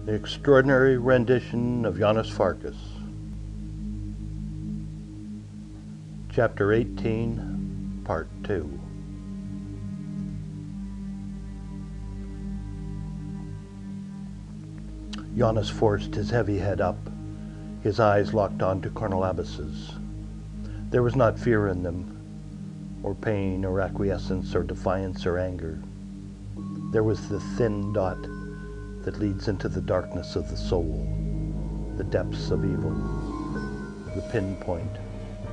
The Extraordinary Rendition of Janos Farkas. Chapter 18, Part 2. Janos forced his heavy head up, his eyes locked onto Colonel Abbas's. There was not fear in them, or pain, or acquiescence, or defiance, or anger. There was the thin dot that leads into the darkness of the soul, the depths of evil, the pinpoint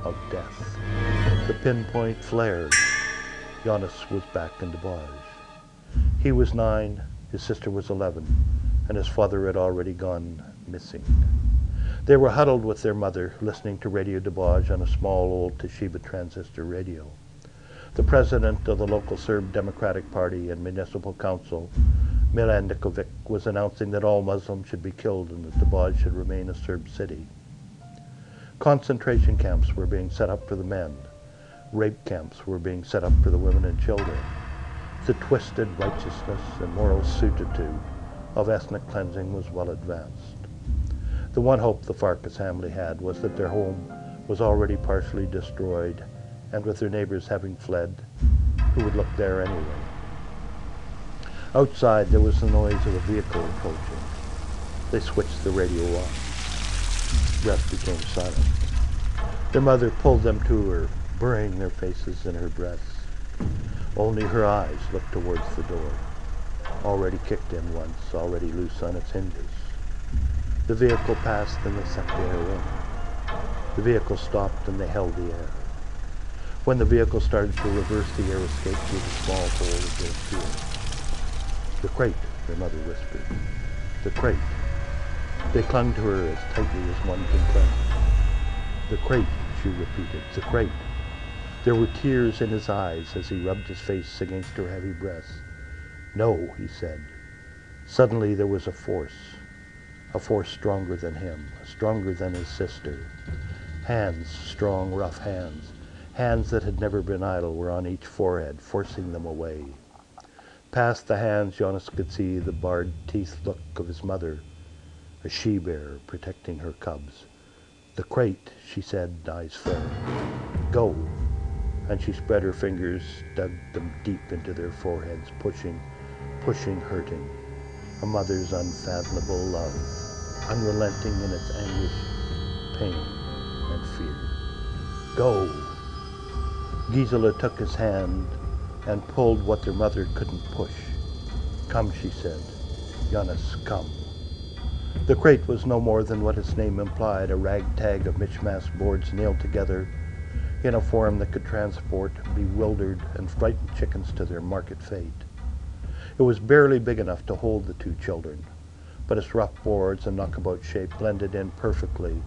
of death. The pinpoint flared. Janos was back in Dubaj. He was 9, his sister was 11, and his father had already gone missing. They were huddled with their mother, listening to Radio Dubaj on a small old Toshiba transistor radio. The president of the local Serb Democratic Party and Municipal Council, Milan Nikovic, was announcing that all Muslims should be killed and that Dubaj should remain a Serb city. Concentration camps were being set up for the men. Rape camps were being set up for the women and children. The twisted righteousness and moral sutitude of ethnic cleansing was well advanced. The one hope the Farkas family had was that their home was already partially destroyed, and with their neighbors having fled, who would look there anyway? Outside there was the noise of a vehicle approaching. They switched the radio off. The rest became silent. Their mother pulled them to her, burying their faces in her breasts. Only her eyes looked towards the door, already kicked in once, already loose on its hinges. The vehicle passed and they set the air in. The vehicle stopped and they held the air. When the vehicle started to reverse, the air escaped through the small hole of their fear. "The crate," their mother whispered. "The crate." They clung to her as tightly as one can cling. "The crate," she repeated, "the crate." There were tears in his eyes as he rubbed his face against her heavy breast. "No," he said. Suddenly there was a force stronger than him, stronger than his sister. Hands, strong, rough hands, hands that had never been idle, were on each forehead, forcing them away. Past the hands, Janos could see the barred teeth look of his mother, a she-bear protecting her cubs. "The crate," she said, eyes flaring. "Go." And she spread her fingers, dug them deep into their foreheads, pushing, hurting. A mother's unfathomable love, unrelenting in its anguish, pain, and fear. "Go." Gisela took his hand and pulled what their mother couldn't push. "Come," she said. "Janos, come." The crate was no more than what its name implied, a ragtag of mishmash boards nailed together in a form that could transport bewildered and frightened chickens to their market fate. It was barely big enough to hold the 2 children, but its rough boards and knockabout shape blended in perfectly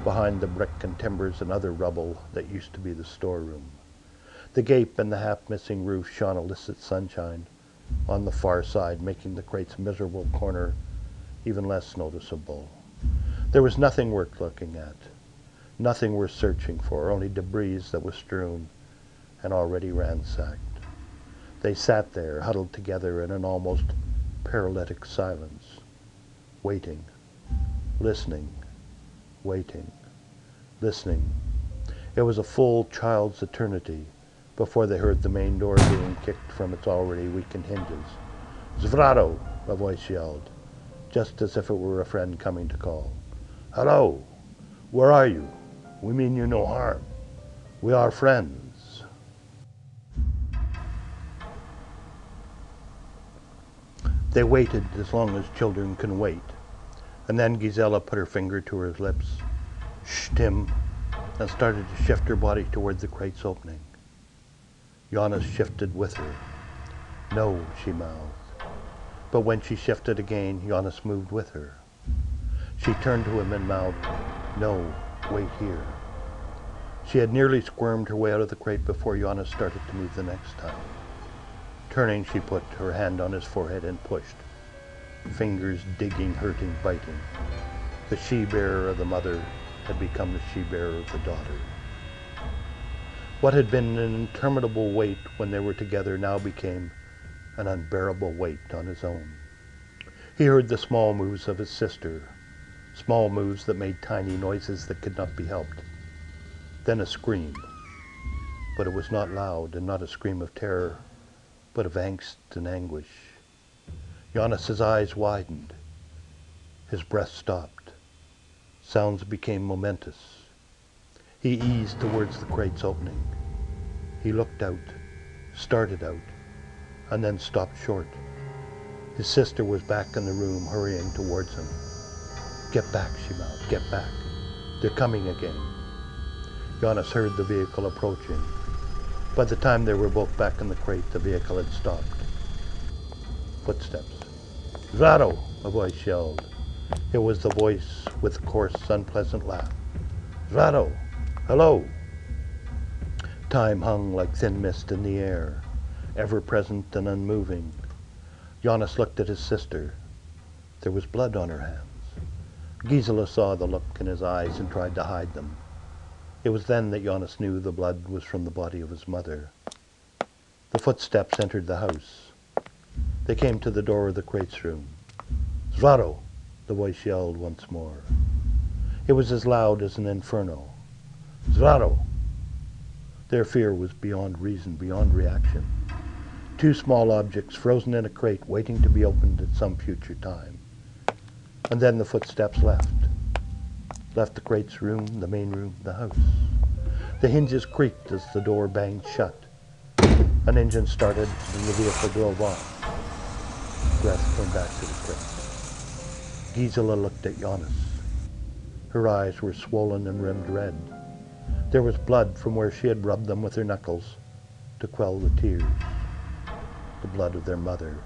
behind the brick and timbers and other rubble that used to be the storeroom. The gape and the half-missing roof shone illicit sunshine on the far side, making the crate's miserable corner even less noticeable. There was nothing worth looking at, nothing worth searching for, only debris that was strewn and already ransacked. They sat there, huddled together in an almost paralytic silence, waiting, listening, waiting, listening. It was a full child's eternity before they heard the main door being kicked from its already weakened hinges. "Zvrado," a voice yelled, just as if it were a friend coming to call. "Hello! Where are you? We mean you no harm. We are friends." They waited as long as children can wait, and then Gisela put her finger to her lips, "Shh, Tim," and started to shift her body toward the crate's opening. Janos shifted with her. "No," she mouthed. But when she shifted again, Janos moved with her. She turned to him and mouthed, "No, wait here." She had nearly squirmed her way out of the crate before Janos started to move the next time. Turning, she put her hand on his forehead and pushed, fingers digging, hurting, biting. The she-bearer of the mother had become the she-bearer of the daughter. What had been an interminable weight when they were together now became an unbearable weight on his own. He heard the small moves of his sister, small moves that made tiny noises that could not be helped. Then a scream, but it was not loud and not a scream of terror, but of angst and anguish. Janos's eyes widened. His breath stopped. Sounds became momentous. He eased towards the crate's opening. He looked out, started out, and then stopped short. His sister was back in the room, hurrying towards him. "Get back," she mouthed, "get back. They're coming again." Janos heard the vehicle approaching. By the time they were both back in the crate, the vehicle had stopped. Footsteps. "Zrado!" a voice yelled. It was the voice with a coarse, unpleasant laugh. "Zrado! Hello!" Time hung like thin mist in the air, ever present and unmoving. Janos looked at his sister. There was blood on her hands. Gisela saw the look in his eyes and tried to hide them. It was then that Janos knew the blood was from the body of his mother. The footsteps entered the house. They came to the door of the crate's room. "Zrado!" the voice yelled once more. It was as loud as an inferno. "Zrado!" Their fear was beyond reason, beyond reaction. Two small objects frozen in a crate waiting to be opened at some future time. And then the footsteps left the crate's room, the main room, the house. The hinges creaked as the door banged shut. An engine started and the vehicle drove off. Breath came back to the crate. Gisela looked at Janos. Her eyes were swollen and rimmed red. There was blood from where she had rubbed them with her knuckles to quell the tears. The blood of their mother.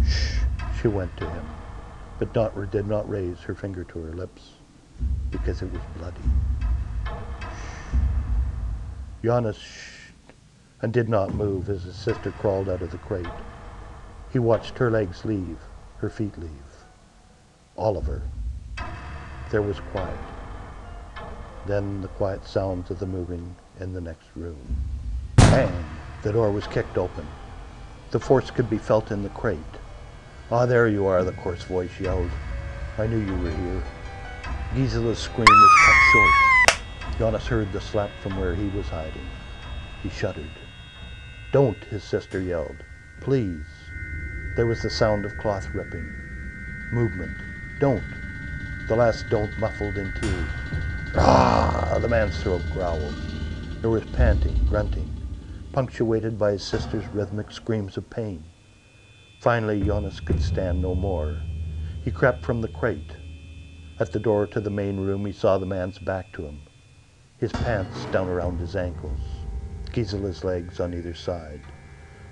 "Shh," she went to him, but did not raise her finger to her lips, because it was bloody. Janos shh, and did not move as his sister crawled out of the crate. He watched her legs leave, her feet leave. All of her. There was quiet. Then the quiet sounds of the moving in the next room. Bang! The door was kicked open. The force could be felt in the crate. "Ah, there you are," the coarse voice yelled. "I knew you were here." Gisela's scream was cut short. Janos heard the slap from where he was hiding. He shuddered. "Don't," his sister yelled. "Please." There was the sound of cloth ripping. Movement. "Don't." The last "don't" muffled in tears. "Ah!" The man's throat growled. There was panting, grunting, punctuated by his sister's rhythmic screams of pain. Finally, Janos could stand no more. He crept from the crate. At the door to the main room, he saw the man's back to him, his pants down around his ankles, Gisela's legs on either side.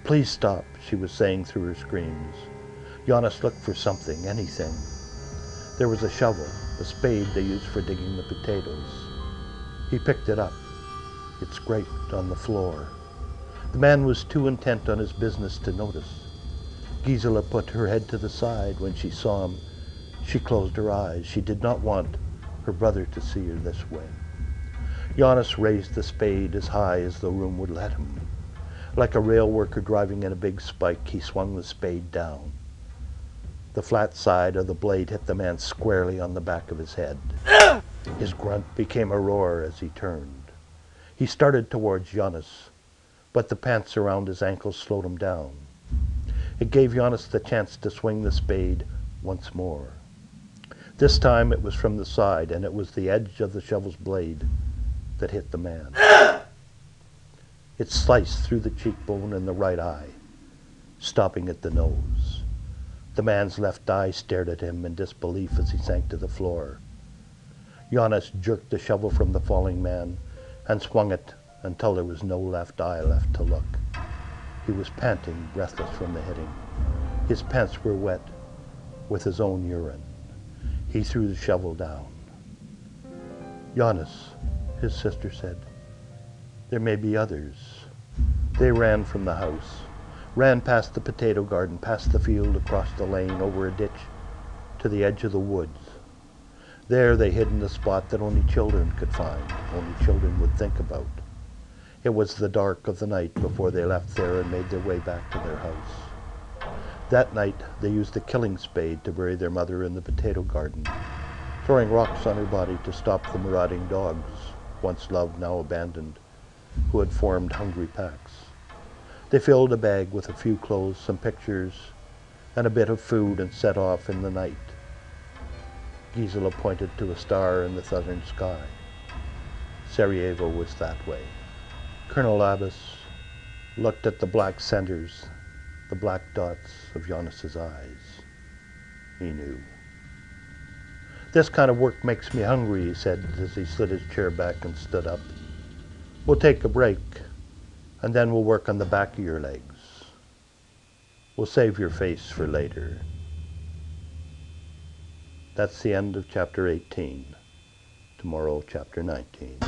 "Please stop," she was saying through her screams. Janos looked for something, anything. There was a shovel, a spade they used for digging the potatoes. He picked it up. It scraped on the floor. The man was too intent on his business to notice. Gisela put her head to the side when she saw him. She closed her eyes. She did not want her brother to see her this way. Janos raised the spade as high as the room would let him. Like a rail worker driving in a big spike, he swung the spade down. The flat side of the blade hit the man squarely on the back of his head. His grunt became a roar as he turned. He started towards Janos, but the pants around his ankles slowed him down. It gave Janos the chance to swing the spade once more. This time it was from the side, and it was the edge of the shovel's blade that hit the man. It sliced through the cheekbone and the right eye, stopping at the nose. The man's left eye stared at him in disbelief as he sank to the floor. Janos jerked the shovel from the falling man and swung it until there was no left eye left to look. He was panting, breathless from the hitting. His pants were wet with his own urine. He threw the shovel down. "Janos," his sister said, "there may be others." They ran from the house, ran past the potato garden, past the field, across the lane, over a ditch, to the edge of the woods. There they hid in the spot that only children could find, only children would think about. It was the dark of the night before they left there and made their way back to their house. That night, they used a killing spade to bury their mother in the potato garden, throwing rocks on her body to stop the marauding dogs, once loved, now abandoned, who had formed hungry packs. They filled a bag with a few clothes, some pictures, and a bit of food and set off in the night. Gisela pointed to a star in the southern sky. Sarajevo was that way. Colonel Abbas looked at the black centers, the black dots of Janos's eyes. He knew. "This kind of work makes me hungry," he said as he slid his chair back and stood up. "We'll take a break, and then we'll work on the back of your legs. We'll save your face for later." That's the end of chapter 18. Tomorrow, chapter 19.